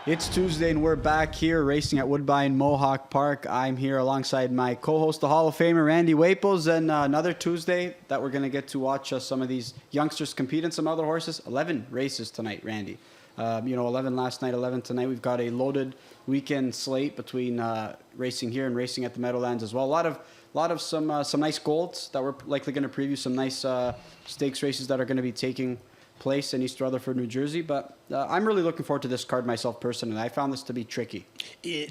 It's Tuesday and we're back here racing at Woodbine Mohawk Park. I'm here alongside my co-host, the Hall of Famer, Randy Waples, and another Tuesday that we're going to get to watch some of these youngsters compete in some other horses. 11 races tonight, Randy. 11 last night, 11 tonight. We've got a loaded weekend slate between racing here and racing at the Meadowlands as well. A lot of some nice golds that we're likely going to preview, some nice stakes races that are going to be taking place in East Rutherford, New Jersey, but I'm really looking forward to this card myself personally. I found this to be tricky.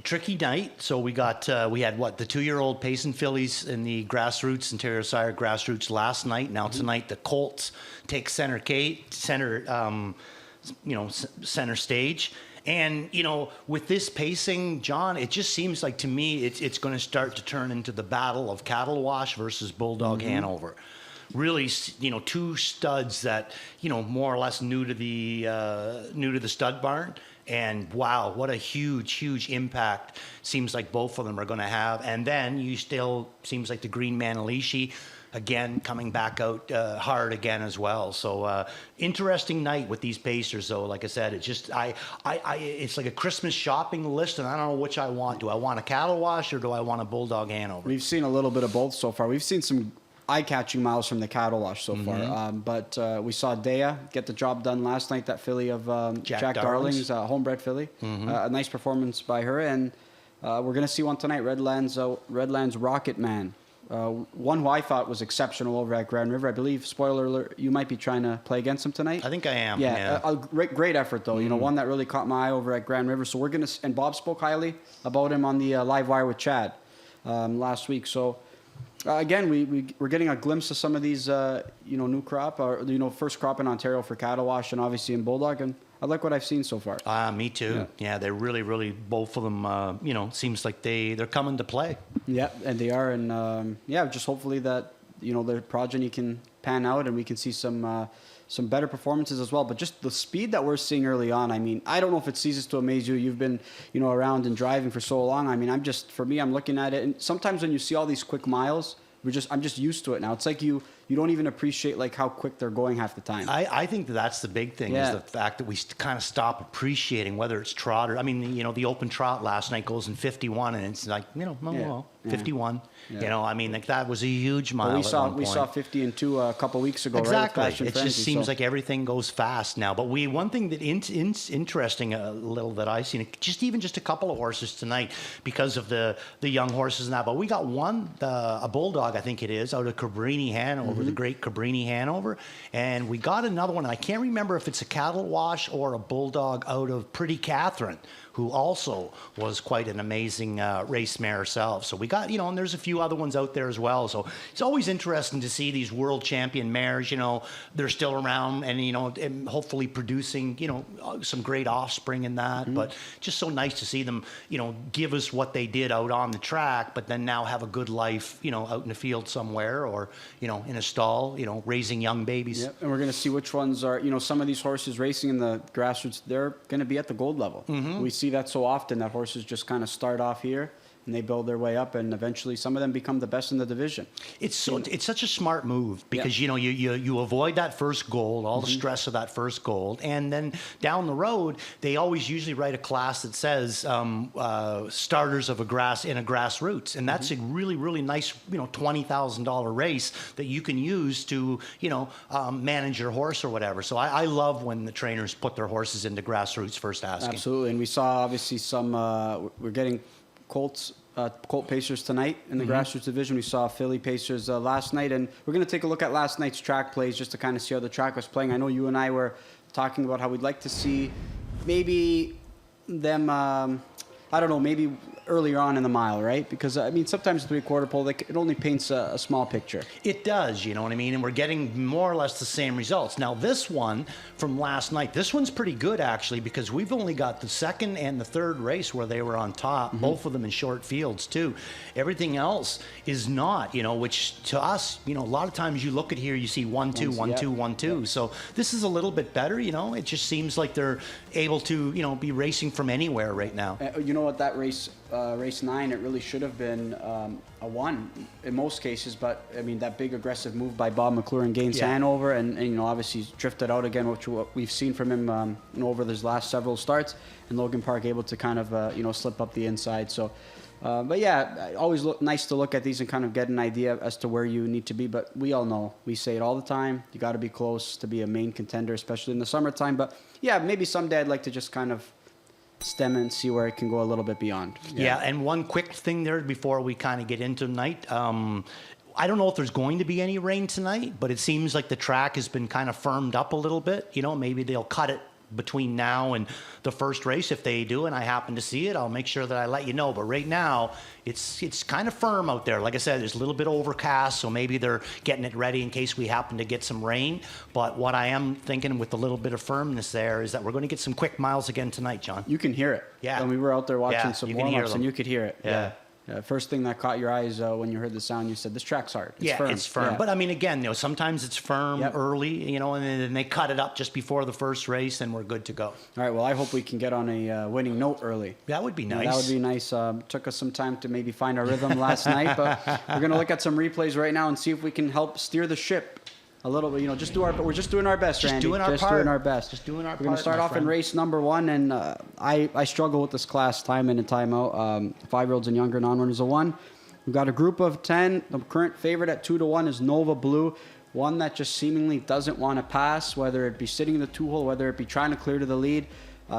Tricky night. So we had the 2-year-old Payson fillies in the grassroots, Interior Sire grassroots last night. Now tonight the Colts take center stage. And, with this pacing, John, it just seems like to me it's going to start to turn into the battle of Cattle Wash versus Bulldog Hanover. Really, two studs that, more or less new to the stud barn. And wow, what a huge impact seems like both of them are going to have. And then seems like the Green Manalishi, again, coming back out hard again as well. So interesting night with these pacers, though. Like I said, it's just it's like a Christmas shopping list, and I don't know which I want. Do I want a Cattle Wash or do I want a Bulldog Hanover? We've seen a little bit of both so far. We've seen some eye-catching miles from the Cattle Wash so far. But we saw Dea get the job done last night, that filly of Jack Darling's homebred filly. A nice performance by her. And we're going to see one tonight, Redlands Rocket Man. One who I thought was exceptional over at Grand River. I believe, spoiler alert, you might be trying to play against him tonight. I think I am. Yeah. A great effort, though. One that really caught my eye over at Grand River. So we're going to, and Bob spoke highly about him on the live wire with Chad last week. So again, we're getting a glimpse of some of these, new crop, or, first crop in Ontario for Cattle Wash and obviously in Bulldog. And I like what I've seen so far. Me too. Yeah, they're really, both of them, seems like they're coming to play. Yeah, and they are. And, just hopefully that, their progeny can pan out and we can see some better performances as well. But just the speed that we're seeing early on, I mean, I don't know if it ceases to amaze you. You've been, around and driving for so long. I mean, I'm looking at it. And sometimes when you see all these quick miles, I'm just used to it now. It's like you don't even appreciate like how quick they're going half the time. I think that's the big thing is the fact that we kind of stop appreciating whether it's trot or, I mean, the open trot last night goes in 51 and it's like, 51. I mean, like that was a huge mile. Well, we saw 50 and 2 a couple weeks ago. Exactly. Right, it just seems like everything goes fast now. But one thing that interesting a little that I've seen, just a couple of horses tonight because of the young horses and that. But we got one, a Bulldog, I think it is, out of Cabrini Hanover, the great Cabrini Hanover. And we got another one. I can't remember if it's a Cattle Wash or a Bulldog out of Pretty Catherine, who also was quite an amazing race mare herself. So we got, and there's a few other ones out there as well. So it's always interesting to see these world champion mares, they're still around and, and hopefully producing, some great offspring in that. But just so nice to see them, give us what they did out on the track, but then now have a good life, out in the field somewhere or, in a stall, raising young babies. Yep. And we're going to see which ones are, some of these horses racing in the grassroots, they're going to be at the gold level. We see that so often that horses just kind of start off here and they build their way up and eventually some of them become the best in the division. It's such a smart move because you avoid that first gold, all the stress of that first gold, and then down the road they always usually write a class that says starters of a grassroots, and that's a really nice $20,000 race that you can use to manage your horse or whatever. So I love when the trainers put their horses into grassroots first asking. Absolutely, and we saw obviously some we're getting Colt Pacers tonight in the grassroots division. We saw Philly Pacers last night, and we're going to take a look at last night's track plays just to kind of see how the track was playing. I know you and I were talking about how we'd like to see maybe them, maybe earlier on in the mile, right? Because, I mean, sometimes the three-quarter pole, it only paints a small picture. It does, you know what I mean? And we're getting more or less the same results. Now, this one from last night, this one's pretty good, actually, because we've only got the second and the third race where they were on top, both of them in short fields, too. Everything else is not, which to us, a lot of times you look at here, you see 1-2, 1-2, 1-2. So this is a little bit better, It just seems like they're able to, be racing from anywhere right now. You know what, that race race 9, it really should have been a 1 in most cases. But I mean, that big aggressive move by Bob McClure gains Hanover, and you know, obviously he's drifted out again, which what we've seen from him you know, over his last several starts. And Logan Park able to kind of you know, slip up the inside. So. But yeah, always nice to look at these and kind of get an idea as to where you need to be. But we all know, we say it all the time, you got to be close to be a main contender, especially in the summertime. But yeah, maybe someday I'd like to just kind of stem and see where it can go a little bit beyond. Yeah, and one quick thing there before we kind of get into tonight. I don't know if there's going to be any rain tonight, but it seems like the track has been kind of firmed up a little bit. You know, maybe they'll cut it between now and the first race. If they do and I happen to see it, I'll make sure that I let you know. But right now it's kind of firm out there. Like I said, there's a little bit overcast, so maybe they're getting it ready in case we happen to get some rain. But what I am thinking with a little bit of firmness there is that we're going to get some quick miles again tonight, John. You can hear it. Yeah. When we were out there watching some warm-ups, and you could hear it. Yeah. First thing that caught your eyes when you heard the sound, you said, this track's hard. It's firm. It's firm. Yeah. But I mean, again, you know, sometimes it's firm early, you know, and then they cut it up just before the first race and we're good to go. All right, well, I hope we can get on a winning note early. That would be nice. That would be nice. Took us some time to maybe find our rhythm last night, but we're going to look at some replays right now and see if we can help steer the ship a little bit. You know, we're just doing our best, Randy. Doing our part. Just doing our best. Just doing our part. We're going to start off in race number 1, and I struggle with this class time in and time out. 5-year-olds and younger, non-runners of 1. We've got a group of 10. The current favorite at 2-1 is Nova Blue, one that just seemingly doesn't want to pass, whether it be sitting in the 2-hole, whether it be trying to clear to the lead.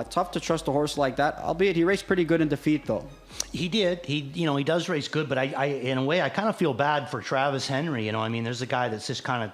Tough to trust a horse like that, albeit he raced pretty good in defeat, though. He did. He does race good, but I in a way, I kind of feel bad for Travis Henry. You know, I mean, there's a guy that's just kind of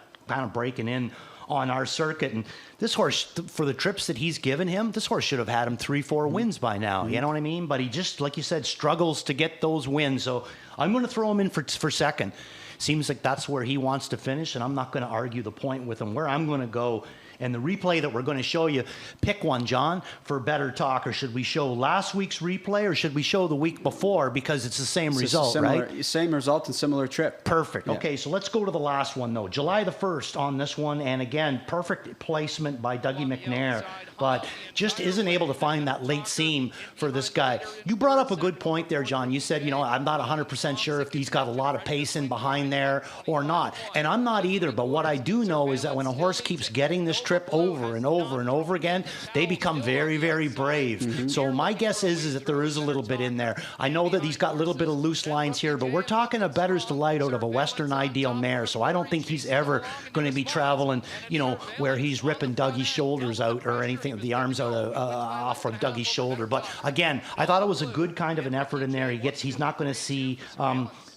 breaking in on our circuit, and this horse, for the trips that he's given him, this horse should have had him 3-4 wins by now. You know what I mean? But he just, like you said, struggles to get those wins. So I'm going to throw him in for second. Seems like that's where he wants to finish, and I'm not going to argue the point with him. Where I'm going to go, and the replay that we're going to show you, pick one, John, for better talk. Or should we show last week's replay, or should we show the week before, because it's the same result, right? Same result and similar trip. Perfect. Yeah. Okay, so let's go to the last one, though. July the 1st on this one, and again, perfect placement by Dougie McNair, but just isn't able to find that late seam for this guy. You brought up a good point there, John. You said, you know, I'm not 100% sure if he's got a lot of pace in behind there or not, and I'm not either, but what I do know is that when a horse keeps getting this trip over and over and over again, they become very, very brave. Mm-hmm. So my guess is that there is a little bit in there. I know that he's got a little bit of loose lines here, but we're talking a Bettor's Delight out of a Western Ideal mare, so I don't think he's ever going to be traveling, you know, where he's ripping Dougie's shoulders out or anything, the arms out off from Dougie's shoulder. But again, I thought it was a good kind of an effort in there. He's not going to see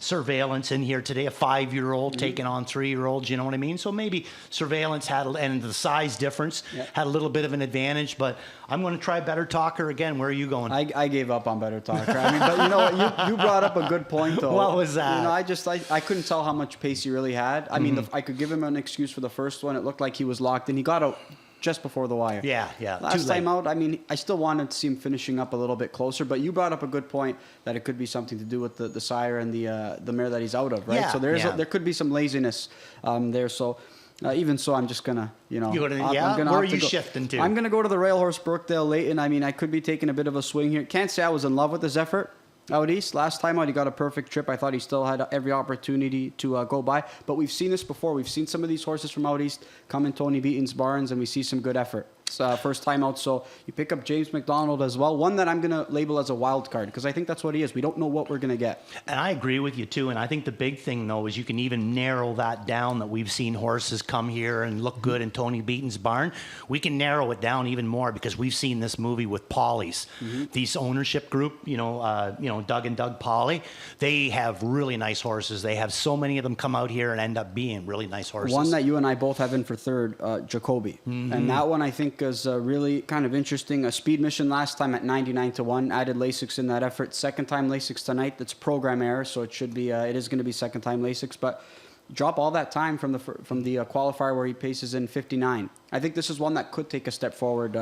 Surveillance in here today, a 5-year-old taking on 3-year-olds, you know what I mean? So maybe Surveillance and the size difference had a little bit of an advantage, but I'm going to try Better Talker again. Where are you going? I gave up on Better Talker. I mean, but you know what? You brought up a good point, though. What was that? You know, I couldn't tell how much pace he really had. I mean, I could give him an excuse for the first one. It looked like he was locked, and he got out just before the wire. Yeah. Last time out, I mean, I still wanted to see him finishing up a little bit closer, but you brought up a good point that it could be something to do with the sire and the mare that he's out of, right? Yeah, so there could be some laziness there. So even so, I'm just gonna, you know, where are you shifting to? I'm gonna go to the Rail Horse Brookdale Leighton. I mean, I could be taking a bit of a swing here. Can't say I was in love with his effort out east. Last time out, he got a perfect trip. I thought he still had every opportunity to go by. But we've seen this before. We've seen some of these horses from out east come in Tony Beaton's barns, and we see some good effort. First time out, so you pick up James McDonald as well. One that I'm going to label as a wild card, because I think that's what he is. We don't know what we're going to get. And I agree with you, too. And I think the big thing, though, is you can even narrow that down, that we've seen horses come here and look good in Tony Beaton's barn. We can narrow it down even more because we've seen this movie with Polly's. These ownership group, Doug and Doug Polly, they have really nice horses. They have so many of them come out here and end up being really nice horses. One that you and I both have in for third, Jacoby. And that one, I think, is really kind of interesting. A speed mission last time at 99-1, added Lasix in that effort. Second time Lasix tonight. That's program error, so it should be. It is going to be second time Lasix, but drop all that time from the qualifier where he paces in 59. I think this is one that could take a step forward.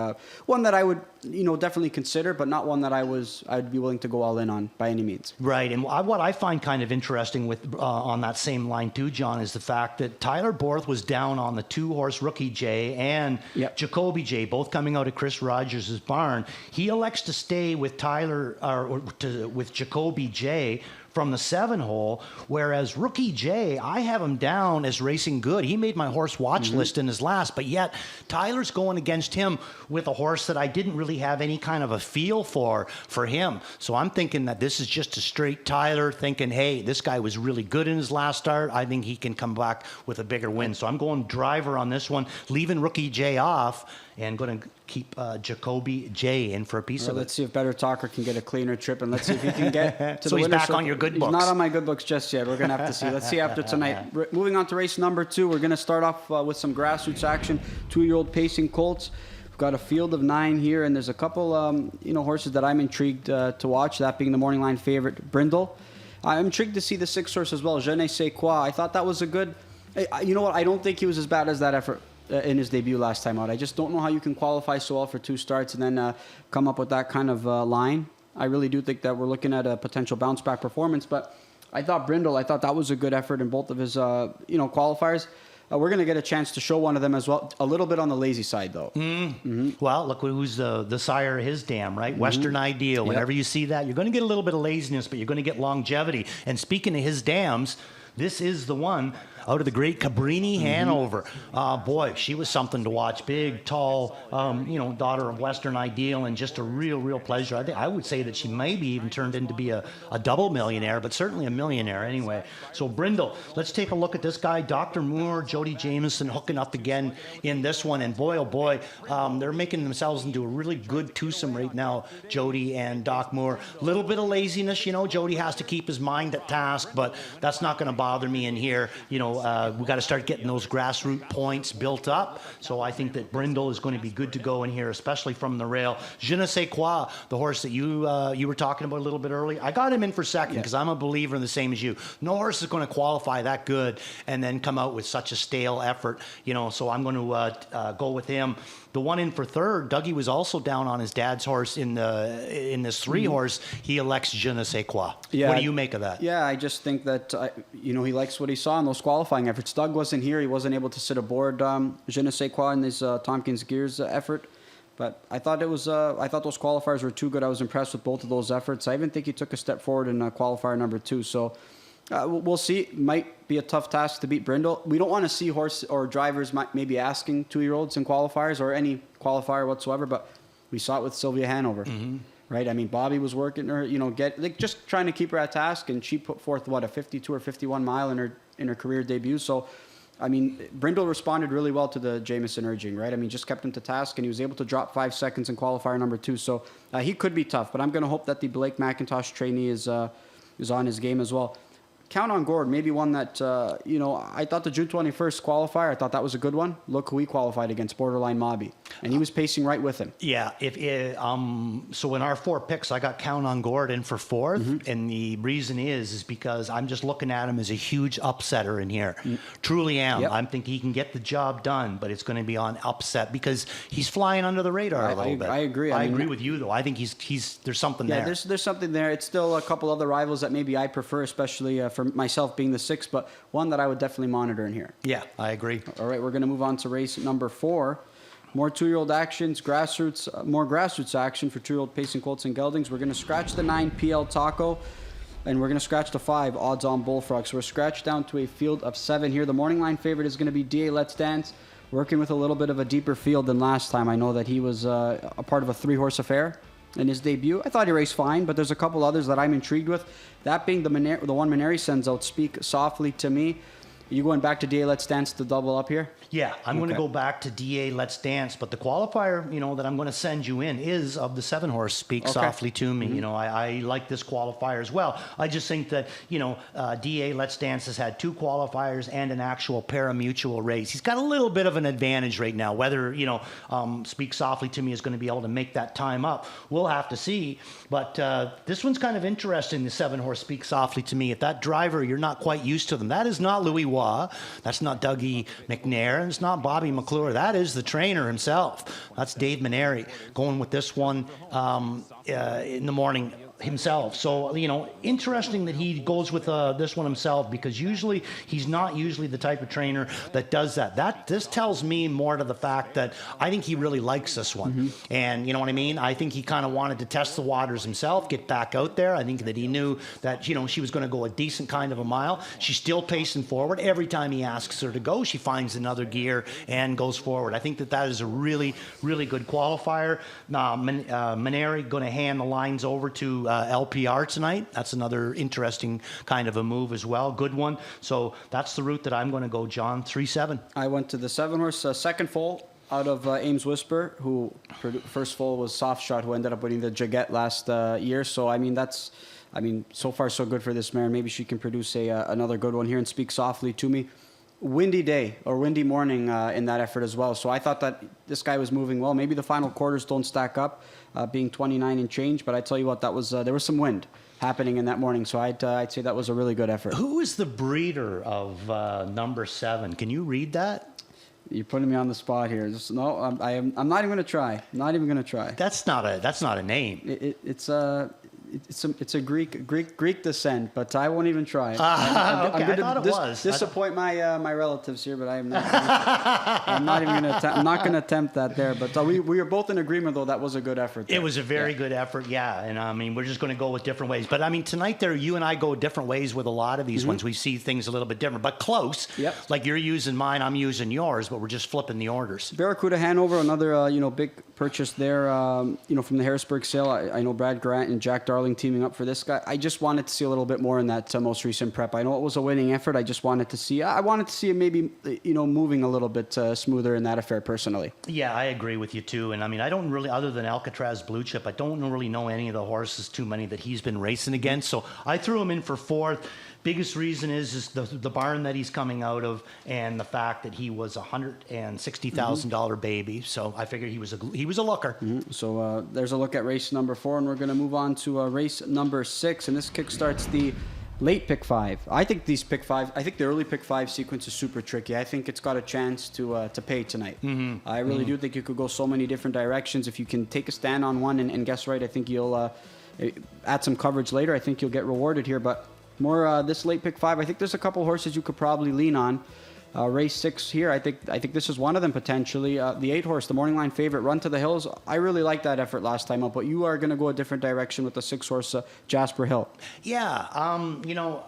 One that I would, definitely consider, but not one that I'd be willing to go all in on by any means. Right, and what I find kind of interesting with on that same line too, John, is the fact that Tyler Borth was down on the 2-horse Rookie J and Jacoby J, both coming out of Chris Rogers' barn. He elects to stay with with Jacoby J from the 7-hole, whereas Rookie J, I have him down as racing good. He made my horse watch list in his last, but yet Tyler's going against him with a horse that I didn't really have any kind of a feel for him. So I'm thinking that this is just a straight Tyler thinking, hey, this guy was really good in his last start. I think he can come back with a bigger win. So I'm going driver on this one, leaving Rookie J off, and going to keep Jacoby J in for a piece of it. Let's see if Better Talker can get a cleaner trip, and let's see if he can get to so the he's winner. back on your good books. He's not on my good books just yet. We're going to have to see. Let's see after tonight. Moving on to race number 2, we're going to start off with some grassroots action. 2-year-old pacing colts. We've got a field of 9 here, and there's a couple, horses that I'm intrigued to watch, that being the morning line favorite, Brindle. I'm intrigued to see the 6th horse as well, Je ne sais quoi. I thought that was a good... You know what? I don't think he was as bad as that effort in his debut last time out. I just don't know how you can qualify so well for 2 starts and then come up with that kind of line. I really do think that we're looking at a potential bounce back performance, but I thought Brindle, that was a good effort in both of his qualifiers. We're going to get a chance to show one of them as well, a little bit on the lazy side though. Well, look who's the sire of his dam, right? Western Ideal. Whenever you see that, you're going to get a little bit of laziness, but you're going to get longevity. And speaking of his dams, this is the one out of the great Cabrini Hanover. Boy, she was something to watch. Big, tall, daughter of Western Ideal, and just a real pleasure. I would say that she maybe even turned into be a double millionaire, but certainly a millionaire anyway. So Brindle, let's take a look at this guy, Dr. Moore, Jody Jameson hooking up again in this one. And boy, oh boy, they're making themselves into a really good twosome right now, Jody and Doc Moore. A little bit of laziness, Jody has to keep his mind at task, but that's not going to bother me in here. We got to start getting those grassroots points built up. So I think that Brindle is going to be good to go in here, especially from the rail. Je ne sais quoi, the horse that you were talking about a little bit earlier, I got him in for second because I'm a believer in the same as you. No horse is going to qualify that good and then come out with such a stale effort, so I'm going to go with him. The one in for third, Dougie was also down on his dad's horse in this 3-horse. He elects Je ne sais quoi. Yeah, what do you make of that? Yeah, I just think that, he likes what he saw in those qualifying efforts. Doug wasn't here. He wasn't able to sit aboard Je ne sais quoi in his Tompkins Gears effort. But I thought I thought those qualifiers were too good. I was impressed with both of those efforts. I even think he took a step forward in qualifier number 2. So we'll see. It might be a tough task to beat Brindle. We don't want to see horse or drivers maybe asking 2-year-olds in qualifiers or any qualifier whatsoever, but we saw it with Sylvia Hanover, right? I mean, Bobby was working her, just trying to keep her at task, and she put forth, a 52 or 51 mile in her career debut. So, I mean, Brindle responded really well to the Jameson urging, right? I mean, just kept him to task, and he was able to drop 5 seconds in qualifier number 2. So he could be tough, but I'm going to hope that the Blake McIntosh trainee is on his game as well. Count on Gord, maybe one that, I thought the June 21st qualifier, I thought that was a good one. Look who he qualified against, Borderline Mobby. And he was pacing right with him. Yeah, so in our 4 picks, I got Count on Gord in for 4th. And the reason is because I'm just looking at him as a huge upsetter in here. Truly am. Yep. I think he can get the job done, but it's going to be on upset because he's flying under the radar a little bit. I agree. I agree with you, though. I think there's something there. Yeah, there's something there. It's still a couple other rivals that maybe I prefer, especially for myself being the 6th, but one that I would definitely monitor in here. Yeah, I agree. All right, we're going to move on to race number 4. More 2-year-old actions, more grassroots action for 2-year-old pacing colts and geldings. We're going to scratch the 9 PL Taco, and we're going to scratch the 5 odds-on Bullfrog. So we're scratched down to a field of 7 here. The morning line favorite is going to be DA Let's Dance, working with a little bit of a deeper field than last time. I know that he was a part of a 3-horse affair in his debut. I thought he raced fine, but there's a couple others that I'm intrigued with. That being the one Maneri sends out, Speak Softly to Me. You going back to DA Let's Dance to double up here? Yeah, I'm going to go back to DA Let's Dance, but the qualifier, that I'm going to send you in is of the 7-horse Speak Softly to Me. I like this qualifier as well. I just think that, DA Let's Dance has had 2 qualifiers and an actual pari-mutuel race. He's got a little bit of an advantage right now. Whether, Speak Softly to Me is going to be able to make that time up, we'll have to see. But this one's kind of interesting, the 7-horse Speak Softly to Me. If that driver, you're not quite used to them. That is not Louis Ottawa. That's not Dougie McNair, and it's not Bobby McClure. That is the trainer himself. That's Dave Maneri going with this one in the morning himself. So, interesting that he goes with this one himself, because usually he's not usually the type of trainer that does that. This tells me more to the fact that I think he really likes this one. And you know what I mean? I think he kind of wanted to test the waters himself, get back out there. I think that he knew that, she was going to go a decent kind of a mile. She's still pacing forward. Every time he asks her to go, she finds another gear and goes forward. I think that is a really, really good qualifier. Maneri going to hand the lines over to LPR tonight. That's another interesting kind of a move as well. Good one. So that's the route that I'm going to go, John. 3-7. I went to the 7-horse second foal out of Ames Whisper, who first foal was Soft Shot, who ended up winning the Jaget last year. So so far so good for this mare. Maybe she can produce another good one here. And Speak Softly to Me. Windy day or windy morning in that effort as well. So I thought that this guy was moving well. Maybe the final quarters don't stack up, being 29 and change. But I tell you what, that was there was some wind happening in that morning. So I'd say that was a really good effort. Who is the breeder of number 7? Can you read that? You're putting me on the spot here. I'm not even going to try. Not even going to try. That's not a name. It's a Greek descent, but I won't even try. Okay, I thought it was. Disappoint my relatives here, but I'm not. I'm not even going to. I'm not going to attempt that there. But we were both in agreement, though. That was a good effort. There. It was a very good effort, yeah. And we're just going to go with different ways. But tonight you and I go different ways with a lot of these ones. We see things a little bit different, but close. Yep. Like you're using mine, I'm using yours, but we're just flipping the orders. Barracuda Hanover, another big purchase there. From the Harrisburg sale. I know Brad Grant and Jack Darling teaming up for this guy. I just wanted to see a little bit more in that most recent prep. I know it was a winning effort. I just wanted to see. I wanted to see it maybe moving a little bit smoother in that affair personally. Yeah, I agree with you too. And I don't really, other than Alcatraz Blue Chip, I don't really know any of the horses too many that he's been racing against. So I threw him in for 4th. Biggest reason is the barn that he's coming out of, and the fact that he was $160,000 baby. So I figured he was a looker. So there's a look at race number 4, and we're going to move on to race number 6, and this kickstarts the late pick 5. I think the early pick 5 sequence is super tricky. I think it's got a chance to pay tonight. I really do think you could go so many different directions. If you can take a stand on one and guess right, I think you'll add some coverage later. I think you'll get rewarded here, but more this late pick 5. I think there's a couple horses you could probably lean on. Race 6 here, I think this is one of them potentially. The 8-horse, the morning line favorite, Run to the Hills. I really liked that effort last time out, but you are going to go a different direction with the 6-horse Jasper Hill. Yeah,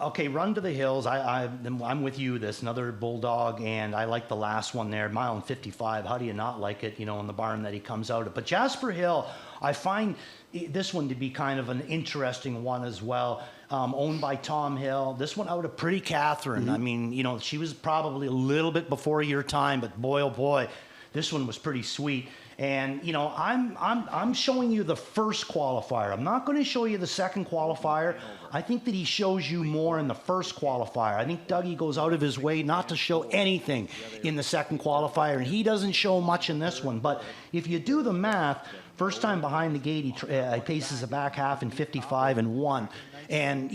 okay, Run to the Hills. I'm with you. This another bulldog, and I like the last one there, mile and 55. How do you not like it? In the barn that he comes out of. But Jasper Hill, I find this one to be kind of an interesting one as well. Owned by Tom Hill. This one out of Pretty Catherine. She was probably a little bit before your time, but boy, oh boy, this one was pretty sweet. And I'm showing you the first qualifier. I'm not going to show you the second qualifier. I think that he shows you more in the first qualifier. I think Dougie goes out of his way not to show anything in the second qualifier, and he doesn't show much in this one. But if you do the math, first time behind the gate, he paces the back half in 55 and 1. And,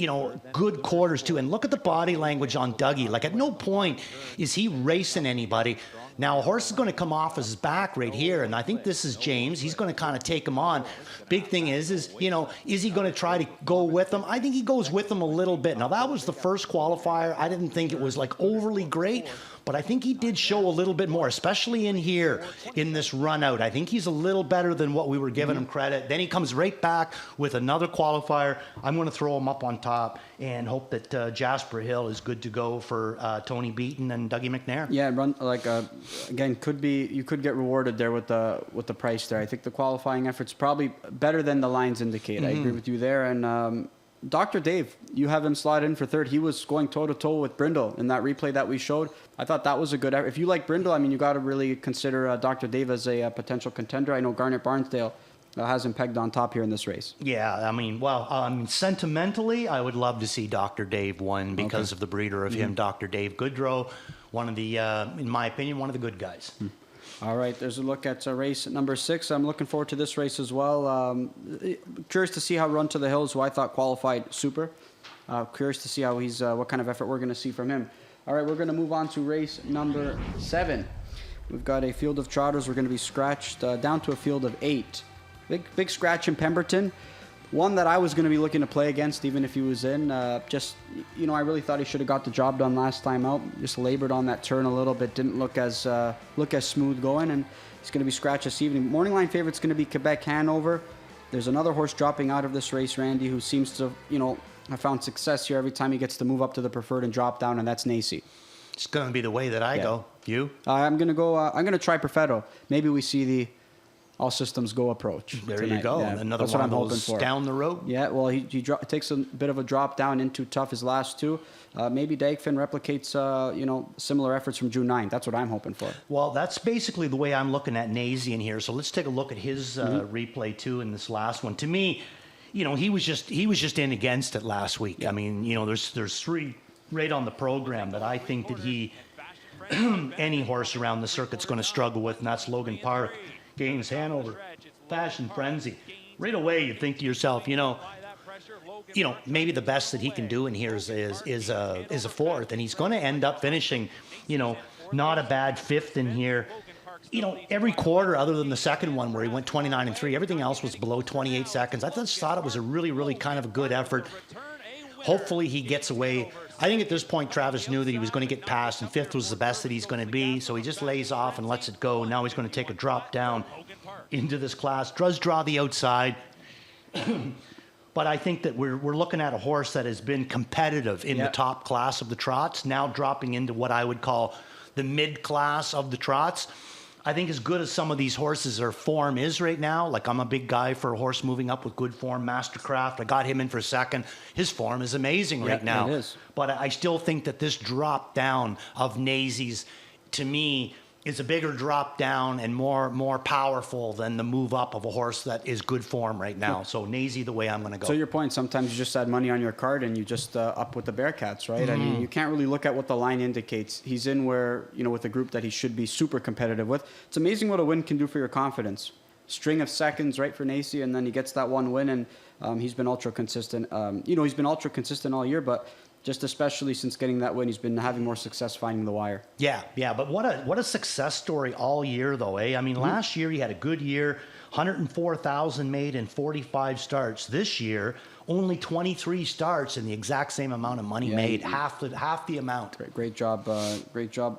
good quarters too. And look at the body language on Dougie. Like at no point is he racing anybody. Now, a horse is going to come off his back right here, and I think this is James. He's going to kind of take him on. Big thing is he going to try to go with him? I think he goes with him a little bit. Now, that was the first qualifier. I didn't think it was like overly great, but I think he did show a little bit more, especially in here in this run out. I think he's a little better than what we were giving him credit. Then he comes right back with another qualifier. I'm going to throw him up on top and hope that Jasper Hill is good to go for Tony Beaton and Dougie McNair. Yeah, run again, you could get rewarded there with the price there. I think the qualifying effort's probably better than the lines indicate. I agree with you there. And Dr. Dave, you have him slot in for 3rd. He was going toe-to-toe with Brindle in that replay that we showed. I thought that was a good effort. If you like Brindle, you got to really consider Dr. Dave as a potential contender. I know Garnet Barnsdale has him pegged on top here in this race. Yeah, sentimentally, I would love to see Dr. Dave win because of the breeder of him, Dr. Dave Goodrow, one of the, in my opinion, one of the good guys. All right, there's a look at race number 6. I'm looking forward to this race as well. Curious to see how Run to the Hills, who I thought qualified super. Curious to see how what kind of effort we're going to see from him. All right, we're going to move on to race number 7. We've got a field of trotters. We're going to be scratched down to a field of 8. Big scratch in Pemberton. One that I was going to be looking to play against, even if he was in. I really thought he should have got the job done last time out. Just labored on that turn a little bit. Didn't look as smooth going, and he's going to be scratched this evening. Morning line favorite's going to be Quebec Hanover. There's another horse dropping out of this race, Randy, who seems to, have found success here every time he gets to move up to the preferred and drop down, and that's Nacy. It's going to be the way that I go. You? I'm going to go. I'm going to try Perfetto. Maybe we see the all systems go approach. There tonight. you go. Yeah, Another that's one what of I'm those hoping for. down the road. Yeah, well, he takes a bit of a drop down into tough his last 2. Maybe Dagfin replicates, similar efforts from June 9th. That's what I'm hoping for. Well, that's basically the way I'm looking at Nazy in here. So let's take a look at his replay too in this last one. To me, he was just in against it last week. Yeah. I mean, there's 3 right on the program that I think that any horse around the circuit's going to struggle with, and that's Logan Park, Games Hanover, Fashion Frenzy. Right away, you think to yourself, maybe the best that he can do in here is a 4th, and he's going to end up finishing, not a bad 5th in here. Every quarter other than the second one where he went 29-3, everything else was below 28 seconds. I just thought it was a really, really kind of a good effort. Hopefully he gets away. I think at this point, Travis knew that he was going to get passed, and 5th was the best that he's going to be, so he just lays off and lets it go. Now he's going to take a drop down into this class. Does draw the outside. But I think that we're looking at a horse that has been competitive in the top class of the trots, now dropping into what I would call the mid-class of the trots. I think as good as some of these horses, their form is right now, like I'm a big guy for a horse moving up with good form, Mastercraft. I got him in for 2nd. His form is amazing right now. It is. But I still think that this drop down of Nazy's, to me, is a bigger drop down and more powerful than the move up of a horse that is good form right now. So Nazy, the way I'm going to go. So your point, sometimes you just add money on your card and you just up with the Bearcats, right? I mean, you can't really look at what the line indicates. He's in where, with a group that he should be super competitive with. It's amazing what a win can do for your confidence. String of seconds, right, for Nacy, and then he gets that one win, and he's been ultra consistent. He's been ultra consistent all year, but just especially since getting that win, he's been having more success finding the wire. Yeah, but what a success story all year, though, eh? I mean, last year he had a good year, 104,000 made in 45 starts. This year, only 23 starts and the exact same amount of money made, half the amount. Great job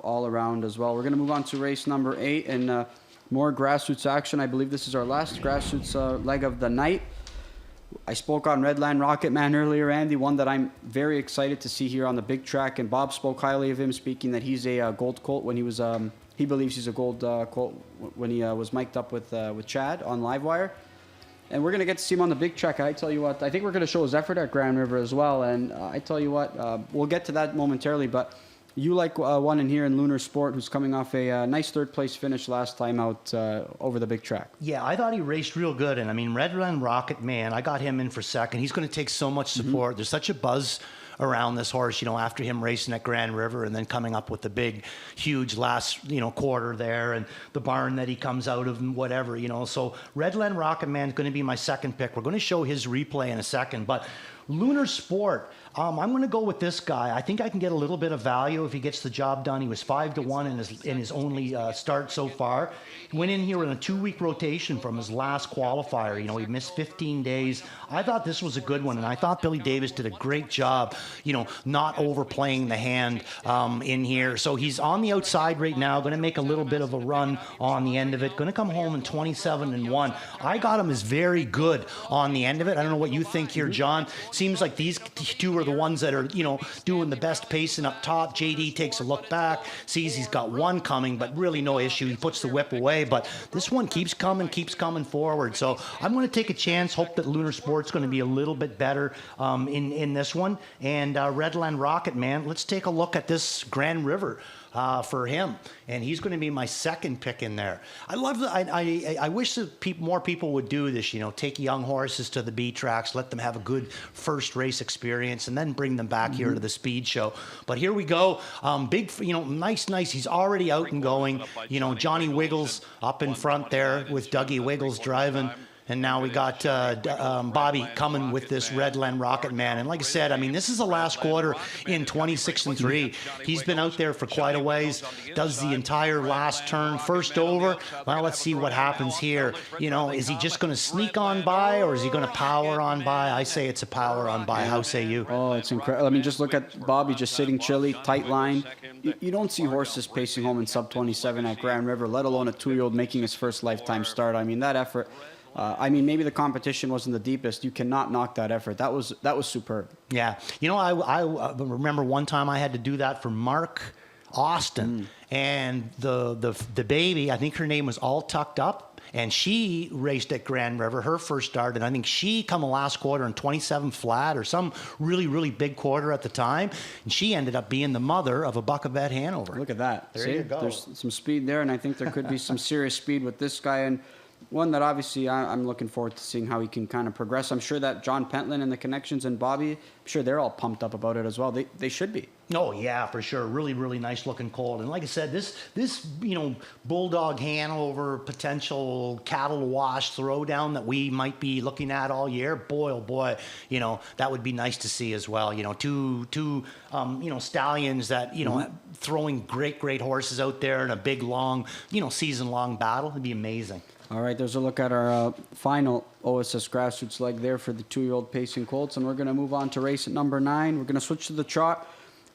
all around as well. We're going to move on to race number 8 and more grassroots action. I believe this is our last grassroots leg of the night. I spoke on Redland Rocket Man earlier, Andy, one that I'm very excited to see here on the big track. And Bob spoke highly of him, speaking that he's a gold colt when he was, he believes he's a gold colt when he was mic'd up with Chad on Livewire. And we're going to get to see him on the big track. I tell you what, I think we're going to show his effort at Grand River as well. And I tell you what, we'll get to that momentarily, but you like one in here in Lunar Sport who's coming off a nice 3rd place finish last time out over the big track. Yeah, I thought he raced real good. And I mean, Redland Rocket Man, I got him in for 2nd. He's going to take so much support. There's such a buzz around this horse, after him racing at Grand River and then coming up with the big, huge last, quarter there and the barn that he comes out of and whatever, So Redland Rocket Man is going to be my 2nd pick. We're going to show his replay in a second, but Lunar Sport, I'm going to go with this guy. I think I can get a little bit of value if he gets the job done. He was 5-1 in his only start so far. He went in here in a 2-week rotation from his last qualifier. He missed 15 days. I thought this was a good one, and I thought Billy Davis did a great job, not overplaying the hand in here. So he's on the outside right now, going to make a little bit of a run on the end of it. Going to come home in 27-1. I got him as very good on the end of it. I don't know what you think here, John. Seems like these 2 are the ones that are, doing the best pacing up top. JD takes a look back, sees he's got one coming, but really no issue. He puts the whip away, but this one keeps coming forward. So I'm going to take a chance, hope that Lunar Sport's going to be a little bit better in this one. And Redland Rocket Man, let's take a look at this Grand River. For him, and he's going to be my 2nd pick in there. I love that. I wish that more people would do this. Take young horses to the B tracks, let them have a good first race experience, and then bring them back here to the speed show. But here we go. Big, nice. He's already out and going. Johnny Wiggles up in front there with Dougie Wiggles driving. And now we got Bobby coming with this Redland Rocket Man. And like I said, I mean, this is the last quarter in 26-3. He's been out there for quite a ways, does the entire last turn, first over. Well, let's see what happens here. You know, is he just going to sneak on by, or is he going to power on by? I say it's a power on by. How say you? Oh, it's incredible. I mean, just look at Bobby just sitting chilly, tight line. You don't see horses pacing home in sub 27 at Grand River, let alone a 2-year-old making his first lifetime start. I mean, that effort. I mean, maybe the competition wasn't the deepest. You cannot knock that effort. That was superb. Yeah. You know, I remember one time I had to do that for Mark Austin. And the baby, I think her name was All Tucked Up. And she raced at Grand River, her first start. And I think she come the last quarter in 27 flat or some really, really big quarter at the time. And she ended up being the mother of a Buckabet Hanover. Look at that. There See, you go. There's some speed there, and I think there could be some serious speed with this guy. And one that obviously I'm looking forward to seeing how he can kind of progress. I'm sure that John Pentland and the connections and Bobby, I'm sure they're all pumped up about it as well. They should be. Oh yeah, for sure. Really, really nice looking colt. And like I said, this Bulldog Hanover potential cattle wash throwdown that we might be looking at all year. Boy, oh boy, that would be nice to see as well. Two stallions that throwing great horses out there in a big long season long battle. It'd be amazing. All right, there's a look at our final OSS grassroots leg there for the 2-year-old pacing colts, and we're going to move on to race at number 9. We're going to switch to the trot.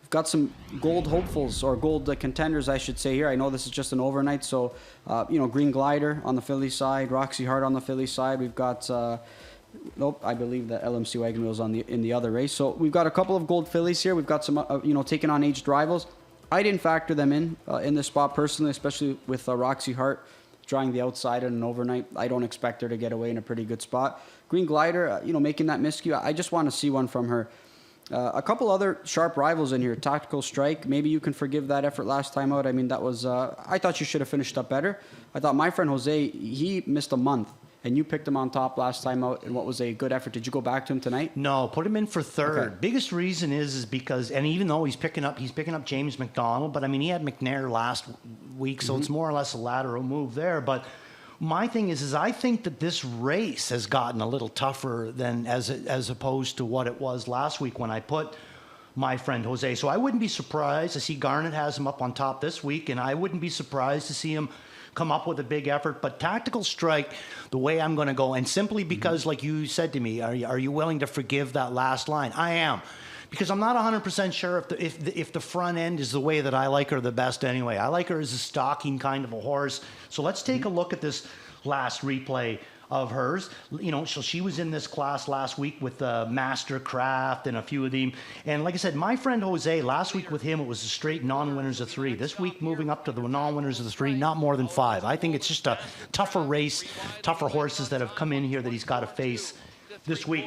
We've got some gold hopefuls, or gold contenders, I should say here. I know this is just an overnight, so, Green Glider on the filly side, Roxy Hart on the filly side. We've got, I believe the LMC Wagon Wheel's in the other race. So we've got a couple of gold fillies here. We've got some, taking on aged rivals. I didn't factor them in this spot personally, especially with Roxy Hart drawing the outside in an overnight. I don't expect her to get away in a pretty good spot. Green Glider, making that miscue. I just want to see one from her. A couple other sharp rivals in here. Tactical Strike. Maybe you can forgive that effort last time out. I mean, that was... I thought you should have finished up better. I thought my friend Jose, he missed a month, and you picked him on top last time out in what was a good effort. Did you go back to him tonight? No, put him in for third. Okay. Biggest reason is because, and even though he's picking up James McDonald, but I mean, he had McNair last week, so it's more or less a lateral move there. But my thing is I think that this race has gotten a little tougher than as opposed to what it was last week when I put my friend Jose. So I wouldn't be surprised to see Garnet has him up on top this week, and I wouldn't be surprised to see him come up with a big effort. But Tactical Strike, the way I'm going to go, and simply because, like you said to me, are you willing to forgive that last line? I am. Because I'm not 100% sure if the front end is the way that I like her the best anyway. I like her as a stalking kind of a horse. So let's take a look at this last replay of hers. So she was in this class last week with Mastercraft and a few of them. And like I said, my friend Jose, last week with him, it was a straight non-winners of 3. This week, moving up to the non-winners of the 3, not more than 5. I think it's just a tougher race, tougher horses that have come in here that he's got to face this week.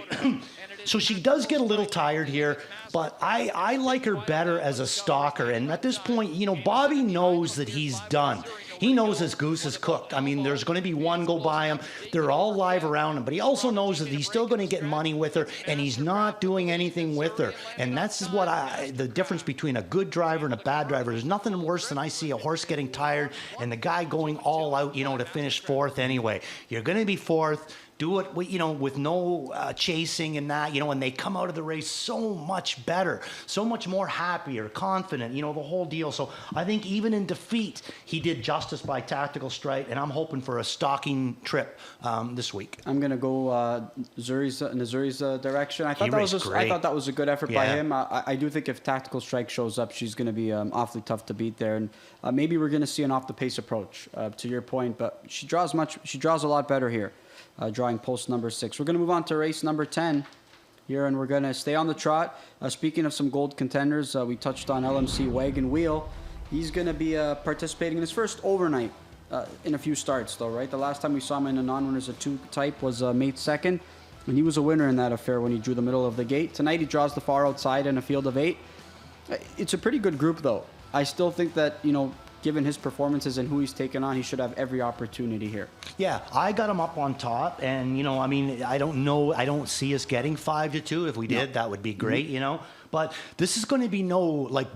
So she does get a little tired here, but I like her better as a stalker. And at this point, Bobby knows that he's done. He knows his goose is cooked. I mean, there's going to be one go by him. They're all live around him, but he also knows that he's still going to get money with her, and he's not doing anything with her. And that's what the difference between a good driver and a bad driver. There's nothing worse than I see a horse getting tired and the guy going all out, to finish 4th anyway. You're going to be 4th. Do it, with no chasing and that, and they come out of the race so much better, so much more happier, confident, the whole deal. So I think even in defeat, he did justice by Tactical Strike, and I'm hoping for a stalking trip this week. I'm going to go Zuri's direction. I thought that was a good effort by him. I do think if Tactical Strike shows up, she's going to be awfully tough to beat there. And maybe we're going to see an off-the-pace approach, to your point, but she draws a lot better here. Drawing post number 6. We're going to move on to race number 10 here, and we're going to stay on the trot. Speaking of some gold contenders, we touched on LMC Wagon Wheel. He's going to be participating in his first overnight in a few starts, though, right? The last time we saw him in a non-winners of 2 type was May 2nd, and he was a winner in that affair when he drew the middle of the gate. Tonight he draws the far outside in a field of 8. It's a pretty good group, though. I still think that, given his performances and who he's taken on, he should have every opportunity here. Yeah, I got him up on top, and I don't see us getting 5-2. If we did, that would be great, But this is going to be no like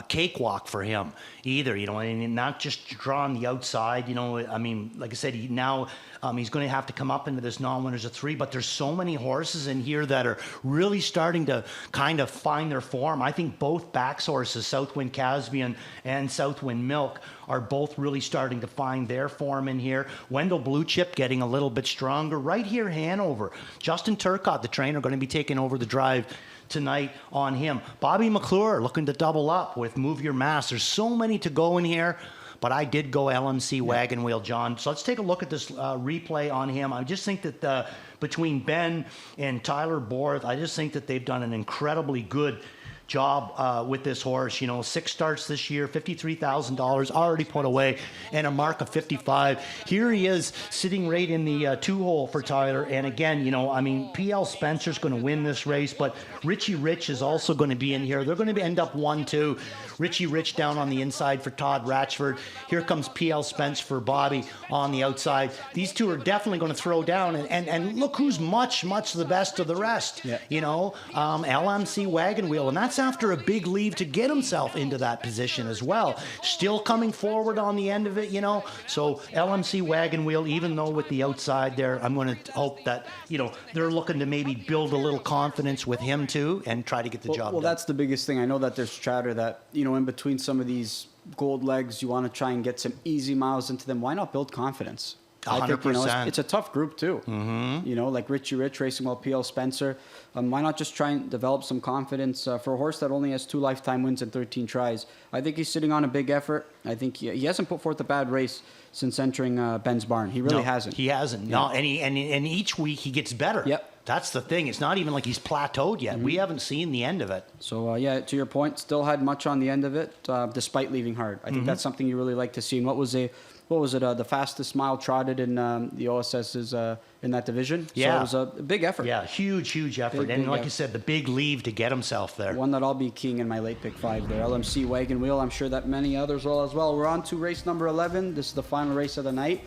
cakewalk for him either, and not just draw on the outside. I mean, like I said, he's going to have to come up into this non-winners of 3. But there's so many horses in here that are really starting to kind of find their form. I think both backs horses, Southwind Caspian and Southwind Milk, are both really starting to find their form in here. Wendell Blue Chip getting a little bit stronger. Right here, Hanover. Justin Turcott, the trainer, going to be taking over the drive tonight on him. Bobby McClure looking to double up with Move Your Mass. There's so many to go in here, but I did go LMC Wagon Wheel, John. So let's take a look at this replay on him. I just think that between Ben and Tyler Borth, I just think that they've done an incredibly good job with this horse. 6 starts this year, $53,000 already put away, and a mark of 55. Here he is sitting right in the 2-hole for Tyler. And again, I mean, PL Spencer's going to win this race, but Richie Rich is also going to be in here. They're going to end up 1-2. Richie Rich down on the inside for Todd Ratchford. Here comes PL Spence for Bobby on the outside. These two are definitely going to throw down, and look who's much the best of the rest. Yeah. LMC Wagon Wheel, and that's after a big leave to get himself into that position as well. Still coming forward on the end of it, So LMC Wagon Wheel, even though with the outside there, I'm going to hope that, they're looking to maybe build a little confidence with him too and try to get the job done. Well, that's the biggest thing. I know that there's chatter that, in between some of these gold legs, you want to try and get some easy miles into them. Why not build confidence? 100%. I think, it's a tough group too. Mm-hmm. Like Richie Rich racing well, PL Spencer. Why not just try and develop some confidence for a horse that only has 2 lifetime wins and 13 tries? I think he's sitting on a big effort. I think he hasn't put forth a bad race since entering Ben's barn. He really hasn't. He hasn't. Yeah. No, and each week he gets better. Yep. That's the thing. It's not even like he's plateaued yet. Mm-hmm. We haven't seen the end of it. So, to your point, still had much on the end of it, despite leaving hard. I think that's something you really like to see. And what was it, the fastest mile trotted in the OSS's in that division? Yeah. So it was a big effort. Yeah, huge effort. And like you said, the big leave to get himself there. One that I'll be keying in my late pick 5 there. LMC Wagon Wheel. I'm sure that many others will as well. We're on to race number 11. This is the final race of the night.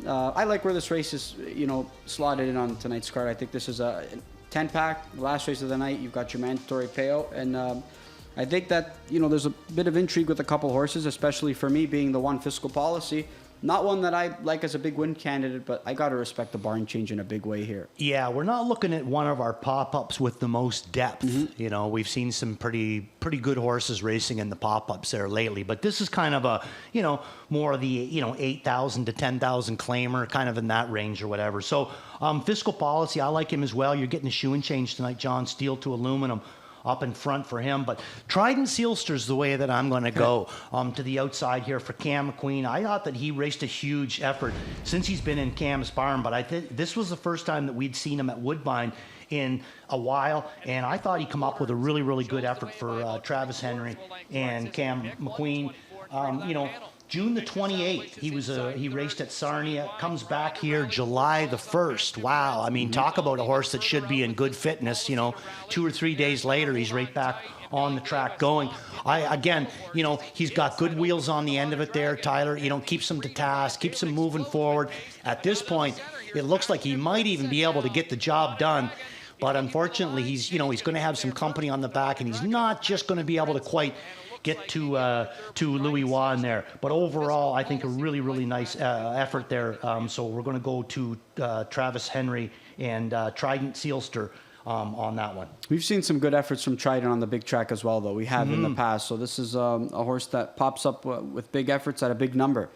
I like where this race is, slotted in on tonight's card. I think this is a 10-pack, last race of the night. You've got your mandatory payout. And I think that, there's a bit of intrigue with a couple horses, especially for me being the one Fiscal Policy. Not one that I like as a big win candidate, but I got to respect the barn change in a big way here. Yeah, we're not looking at one of our pop-ups with the most depth. Mm-hmm. We've seen some pretty good horses racing in the pop-ups there lately, but this is kind of a, more of the, 8,000 to 10,000 claimer, kind of in that range or whatever. So Fiscal Policy, I like him as well. You're getting a shoeing change tonight, John. Steel to aluminum up in front for him. But Trident Sealster's the way that I'm going to go to the outside here for Cam McQueen. I thought that he raced a huge effort since he's been in Cam's barn, but I think this was the first time that we'd seen him at Woodbine in a while, and I thought he'd come up with a really good effort for Travis Henry and Cam McQueen. June the 28th, he raced at Sarnia, comes back here July the 1st. Wow, I mean, talk about a horse that should be in good fitness. 2 or 3 days later, he's right back on the track going. He's got good wheels on the end of it there, Tyler. Keeps him to task, keeps him moving forward. At this point, it looks like he might even be able to get the job done. But unfortunately, he's going to have some company on the back, and he's not just going to be able to quite get to Louis Waugh in there. But overall, I think a really nice effort there. So we're going to go to Travis Henry and Trident Sealster on that one. We've seen some good efforts from Trident on the big track as well, though. We have in the past. So this is a horse that pops up with big efforts at a big number.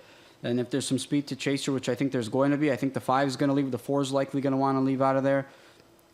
And if there's some speed to Chaser, which I think there's going to be, I think the 5 is going to leave. The 4 is likely going to want to leave out of there.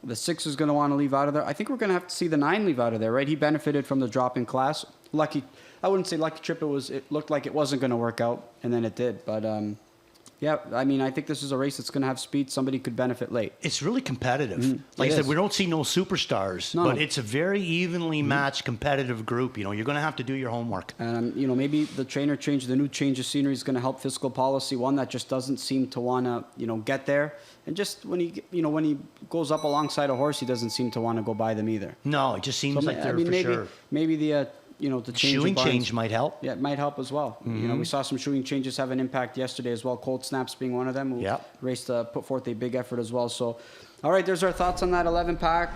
The 6 is going to want to leave out of there. I think we're going to have to see the 9 leave out of there, right? He benefited from the drop in class. I wouldn't say lucky trip. It looked like it wasn't going to work out, and then it did. But I think this is a race that's going to have speed. Somebody could benefit late. It's really competitive. Like I said, we don't see no superstars, but it's a very evenly matched competitive group. You're going to have to do your homework. And maybe the trainer change, the new change of scenery is going to help Fiscal Policy. One that just doesn't seem to want to get there. And just when he goes up alongside a horse, he doesn't seem to want to go by them either. No, it just seems like they're for sure. Maybe the the shoeing change might help. Yeah, it might help as well. We saw some shoeing changes have an impact yesterday as well. Cold Snaps being one of them. Who raced put forth a big effort as well. So, all right, there's our thoughts on that 11 pack.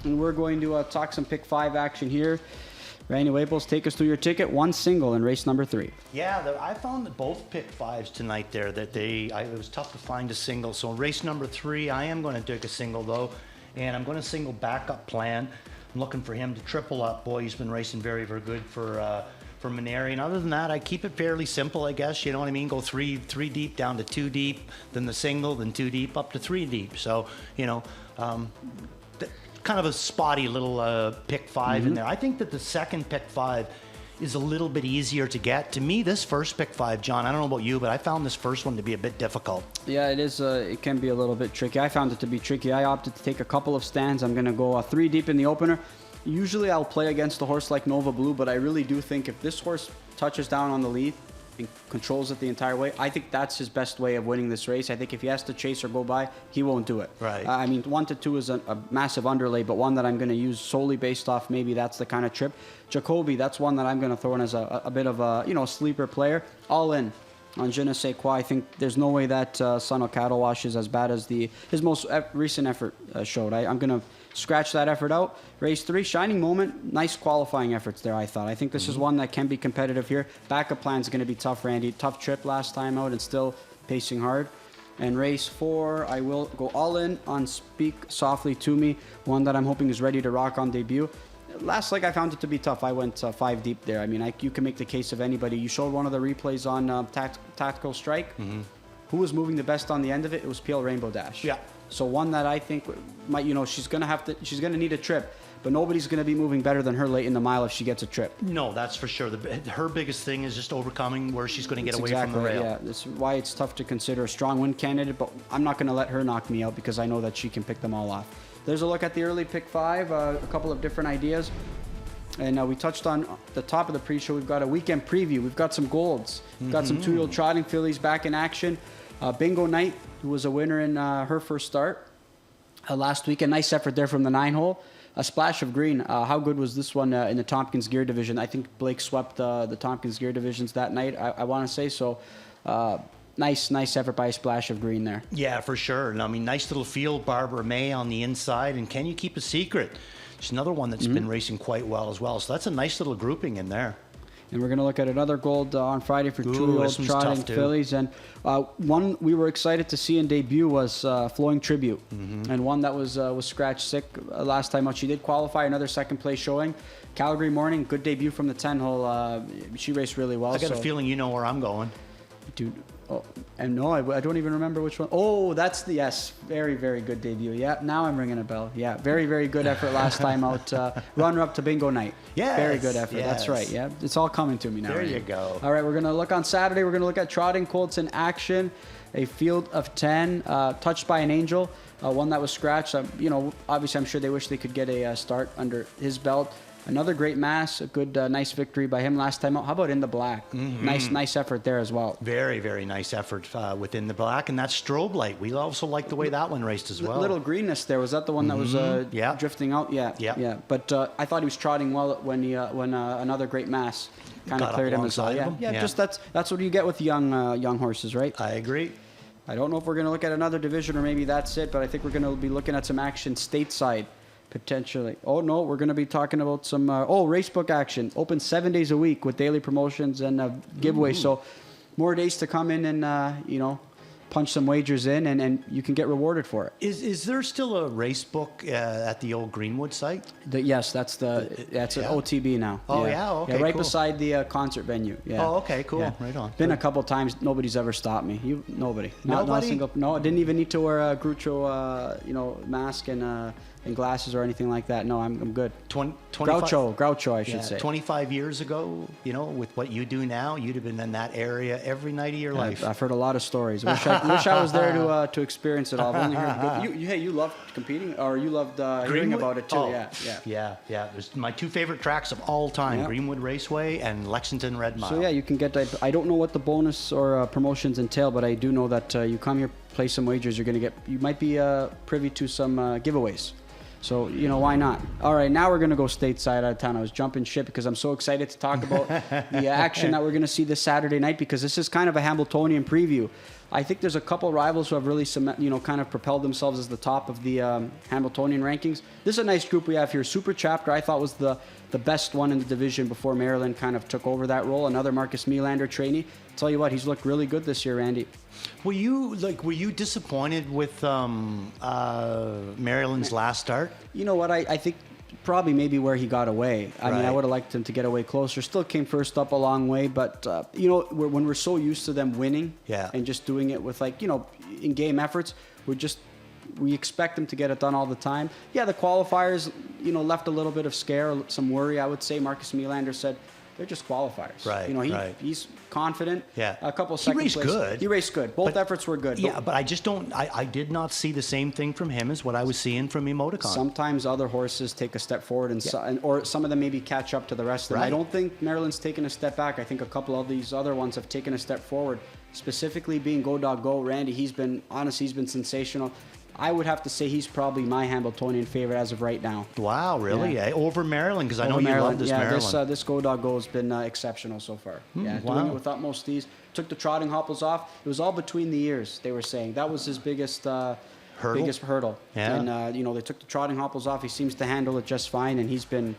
and we're going to talk some pick 5 action here. Randy Waples, take us through your ticket. 1 single in race number 3. Yeah, I found that both pick 5s tonight there, that it was tough to find a single. So in race number 3, I am going to take a single though, and I'm going to single Backup Plan. I'm looking for him to triple up. Boy, he's been racing very, very good for Maneri. And other than that, I keep it fairly simple, I guess. You know what I mean? Go three deep down to 2 deep, then the single, then 2 deep up to 3 deep. So, you know, kind of a spotty little pick 5 in there. I think that the second pick 5 is a little bit easier to get. To me, this first pick 5, John, I don't know about you, but I found this first one to be a bit difficult. Yeah, it is. It can be a little bit tricky. I found it to be tricky. I opted to take a couple of stands. I'm going to go 3 deep in the opener. Usually I'll play against a horse like Nova Blue, but I really do think if this horse touches down on the lead and controls it the entire way, I think that's his best way of winning this race. I think if he has to chase or go by, he won't do it. Right. I mean, 1 to 2 is a massive underlay, but one that I'm going to use solely based off maybe that's the kind of trip. Jacoby, that's one that I'm going to throw in as a bit of a sleeper player. All in on Je ne sais quoi. I think there's no way that Sun of Cattle Wash is as bad as his most recent effort showed. I'm going to scratch that effort out. Race 3, Shining Moment, nice qualifying efforts there, I thought. I think this is one that can be competitive here. Backup Plan's going to be tough, Randy. Tough trip last time out and still pacing hard. And race 4, I will go all in on Speak Softly to Me, one that I'm hoping is ready to rock on debut. Last leg, I found it to be tough. I went 5 deep there. I mean, you can make the case of anybody. You showed one of the replays on Tactical Strike. Who was moving the best on the end of it? It was PL Rainbow Dash. Yeah. So one that I think might, she's gonna need a trip, but nobody's gonna be moving better than her late in the mile if she gets a trip. No, that's for sure. Her biggest thing is just overcoming where she's going to get away from the rail. Yeah, that's why it's tough to consider a strong win candidate, but I'm not gonna let her knock me out because I know that she can pick them all off. There's a look at the early pick 5, a couple of different ideas. And we touched on the top of the pre-show. We've got a weekend preview. We've got some golds. We've got some 2-year-old trotting fillies back in action. Bingo Knight, who was a winner in her first start last week. A nice effort there from the 9-hole. A splash of green. How good was this one in the Tompkins Gear Division? I think Blake swept the Tompkins Gear Divisions that night, I want to say. So nice effort by a splash of green there. Yeah, for sure. And I mean, nice little field. Barbara May on the inside. And Can You Keep a Secret? She's another one that's been racing quite well as well. So that's a nice little grouping in there. And we're going to look at another gold on Friday for 2-year-old trotting fillies. And one we were excited to see in debut was Flowing Tribute. And one that was scratch sick last time out. She did qualify, another second place showing. Calgary Morning, good debut from the 10-hole. She raced really well. I got a feeling you know where I'm going. Dude, and no, I don't even remember which one. Oh, that's the, yes, very, very good debut. Yeah, now I'm ringing a bell. Yeah, very, very good effort last time out. Runner up to Bingo Night. Yes, very good effort. yes. That's right. Yeah, it's all coming to me now. There you go. All right, we're going to look on Saturday. We're going to look at Trotting Colts in action. A field of 10, touched by an angel. One that was scratched. Obviously, I'm sure they wish they could get a start under his belt. Another great mass, a good, nice victory by him last time out. How about In the Black? Nice effort there as well. Very, very nice effort within the black, and that strobe light. We also like the way that one raced as well. Little greenness there. Was that the one that was drifting out? Yeah. But I thought he was trotting well when another great mass kind of cleared him as well. Yeah. Just that's what you get with young horses, right? I agree. I don't know if we're going to look at another division or maybe that's it, but I think we're going to be looking at some action stateside. Potentially. Oh, no, we're going to be talking about some racebook action. Open 7 days a week with daily promotions and giveaways. So more days to come in and, punch some wagers in and you can get rewarded for it. Is there still a race book at the old Greenwood site? Yes, that's an OTB now. Okay, right cool. beside the concert venue. Yeah. Oh, okay, cool. Yeah. Right on. Been a couple times. Nobody's ever stopped me. Nobody. Not a single. No, I didn't even need to wear a Groucho mask and glasses or anything like that. No, I'm good. Groucho, I should say. 25 years ago, with what you do now, you'd have been in that area every night of your life. I've heard a lot of stories. Wish I was there to experience it all. I've only heard good. You loved competing, or you loved hearing about it too. Oh, yeah. There's my 2 favorite tracks of all time: Greenwood Raceway and Lexington Red Mile. So you can get. I don't know what the bonus or promotions entail, but I do know that you come here, play some wagers. You might be privy to some giveaways. So, why not? All right, now we're going to go stateside out of town. I was jumping ship because I'm so excited to talk about the action that we're going to see this Saturday night because this is kind of a Hamiltonian preview. I think there's a couple rivals who have really kind of propelled themselves as the top of the Hamiltonian rankings. This is a nice group we have here. Super Chapter, I thought, was the best one in the division before Maryland kind of took over that role. Another Marcus Melander trainee. Tell you what, he's looked really good this year, Randy. Were you disappointed with Maryland's last start? You know what? I think probably maybe where he got away. I mean, I Right. would have liked him to get away closer. Still came first up a long way, but when we're so used to them winning Yeah. and just doing it with in game efforts, we expect them to get it done all the time. Yeah, the qualifiers left a little bit of scare, some worry. I would say Marcus Melander said they're just qualifiers. Right, right. He's confident. Yeah. A couple He second raced place. good. He raced good. Both But- efforts were good. Yeah, but I just don't. I did not see the same thing from him as what I was seeing from Emoticon. Sometimes other horses take a step forward, or some of them maybe catch up to the rest of them. I Right. don't think Maryland's taken a step back. I think a couple of these other ones have taken a step forward. Specifically being Go Dog Go, Randy, he's been sensational. I would have to say he's probably my Hamiltonian favorite as of right now. Wow, really? Yeah. Eh? Over Maryland, because I know Over you love Maryland. this Yeah, Maryland. this Go Dog Go has been exceptional so far. Yeah, wow. doing it with utmost ease. Took the trotting hopples off. It was all between the ears, they were saying. That was his biggest hurdle. Yeah. And they took the trotting hopples off. He seems to handle it just fine, and he's been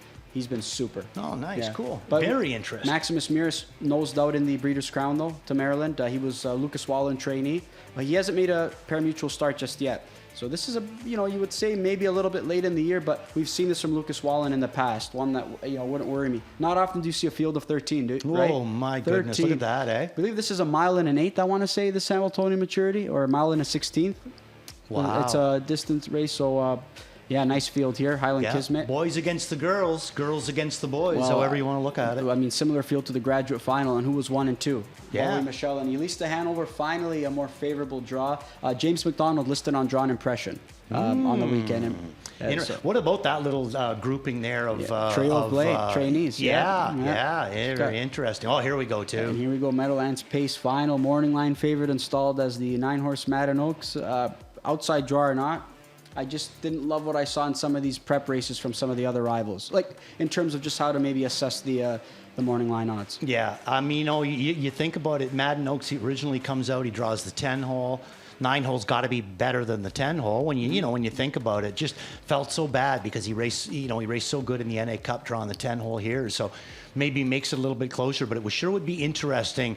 super. Oh, nice, cool. But Very interesting. Maximus Mears nosed out in the Breeders' Crown though to Maryland. He was Lucas Wallen trainee, but he hasn't made a parimutuel start just yet. So this is you would say maybe a little bit late in the year, but we've seen this from Lucas Wallen in the past. One that wouldn't worry me. Not often do you see a field of 13, dude. Oh, right? my goodness, look at that, eh? I believe this is a mile and an eighth. I want to say this Hamiltonian maturity, or a mile and a 16th. Wow. It's a distance race, so yeah, nice field here. Highland Yeah. Kismet. Boys against the girls, girls against the boys, Well, however you want to look at it. I mean, similar field to the graduate final, and who was 1 and 2? Yeah. Bowie Michelle and Elise Hanover. Finally, a more favorable draw. James McDonald listed on Drawn Impression on the weekend. And, so- What about that little grouping there of Trio of Blade trainees? Yeah, very Okay. interesting. Oh, here we go And too. here we go, Meadowlands Pace final. Morning line favorite installed as the 9-horse Madden Oaks. Outside draw or not, I just didn't love what I saw in some of these prep races from some of the other rivals. Like in terms of just how to maybe assess the morning line odds. Yeah, I mean, you think about it. Madden Oaks, he originally comes out, he draws the 10 hole. 9 hole's got to be better than the 10 hole. When when you think about it, just felt so bad because he raced so good in the NA Cup drawing the 10 hole here. So maybe makes it a little bit closer, but it would be interesting.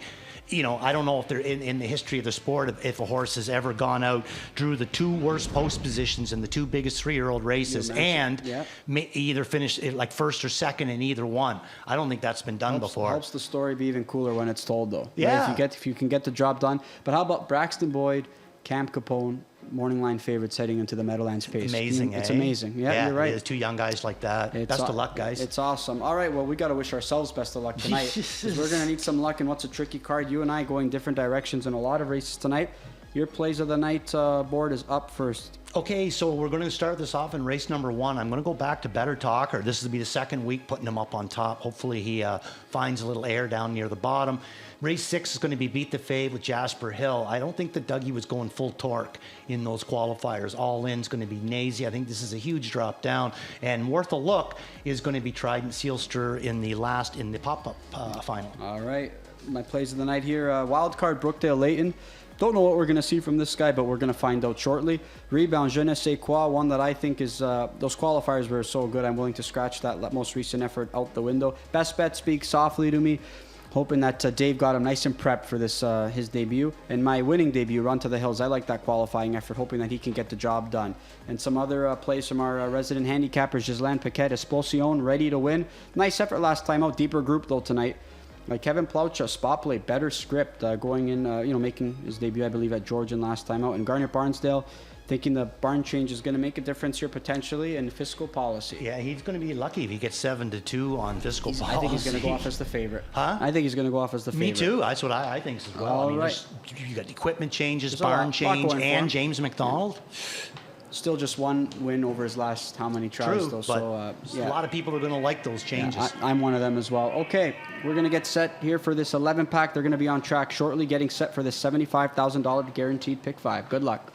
I don't know if they're in the history of the sport, if a horse has ever gone out, drew the 2 worst post positions in the 2 biggest 3-year-old races, and either finished like first or second in either one. I don't think that's been done before. Helps the story be even cooler when it's told, though. Yeah. Right? If you can get the job done. But how about Braxton Boyd, Cam Capone, morning line favorites heading into the Meadowlands Pace? Amazing, It's eh? amazing. Yeah, you're right. There's 2 young guys like that. Best of luck, guys. It's awesome. All right, well, we got to wish ourselves best of luck tonight. 'Cause we're going to need some luck in what's a tricky card. You and I going different directions in a lot of races tonight. Your plays of the night board is up first. Okay, so we're going to start this off in race number 1. I'm going to go back to Better Talker. This will be the second week putting him up on top. Hopefully he finds a little air down near the bottom. Race 6 is going to be Beat the Fave with Jasper Hill. I don't think that Dougie was going full torque in those qualifiers. All in's going to be Nazy. I think this is a huge drop down. And worth a look is going to be Trident Sealster in the pop-up final. All right, my plays of the night here. Wild card Brookdale Layton. Don't know what we're going to see from this guy, but we're going to find out shortly. Rebound Je ne sais quoi, one that I think is, those qualifiers were so good, I'm willing to scratch that most recent effort out the window. Best Bet speaks softly to me, hoping that Dave got him nice and prepped for this his debut. And my winning debut, Run to the Hills, I like that qualifying effort, hoping that he can get the job done. And some other plays from our resident handicappers, Gislaine Paquette, Expulsion, ready to win. Nice effort last time out, deeper group though tonight. Kevin Plouch, spot play, better script, going in, making his debut, I believe, at Georgian last time out. And Garnet Barnsdale, thinking the barn change is going to make a difference here potentially in fiscal policy. Yeah, he's going to be lucky if he gets 7-2 on fiscal policy. I think he's going to go off as the favorite. Huh? I think he's going to go off as the favorite. Me too. That's what I think as well. All I mean, right. You got equipment changes, There's a barn lot change, going for him. and James McDonald. Still just one win over his last how many tries, True, though. but So, a lot of people are going to like those changes. I'm one of them as well. Okay, we're going to get set here for this 11-pack. They're going to be on track shortly, getting set for this $75,000 guaranteed pick 5. Good luck.